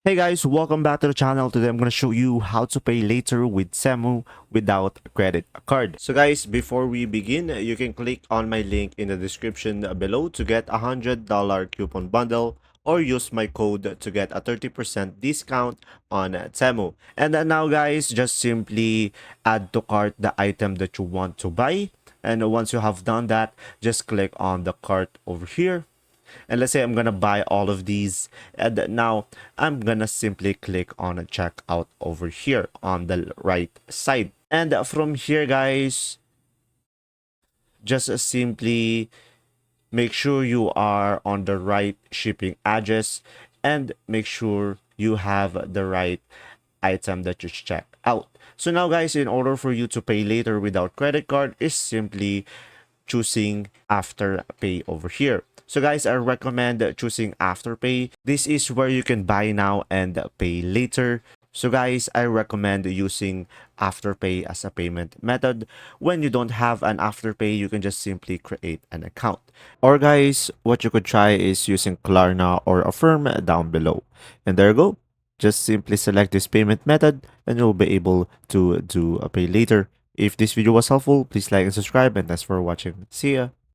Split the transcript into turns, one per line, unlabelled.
Hey guys, welcome back to the channel. Today I'm going to show you how to pay later with Temu without a credit card. So guys, before we begin, you can click on my link in the description below to get a $100 coupon bundle or use my code to get a 30% discount on Temu. And now guys, just simply add to cart the item that you want to buy. And once you have done that, just click on the cart over here, and let's say I'm gonna buy all of these, and now I'm gonna simply click on a checkout over here on the right side. And from here guys, just simply make sure you are on the right shipping address and make sure you have the right item that you check out. So now guys, in order for you to pay later without credit card is simply choosing Afterpay over here. So guys, I recommend choosing Afterpay. This is where you can buy now and pay later. So guys, I recommend using Afterpay as a payment method. When you don't have an Afterpay, you can just simply create an account. Or guys, what you could try is using Klarna or Affirm down below. And there you go. Just simply select this payment method and you'll be able to do a pay later. If this video was helpful, please like and subscribe, and thanks for watching. See ya!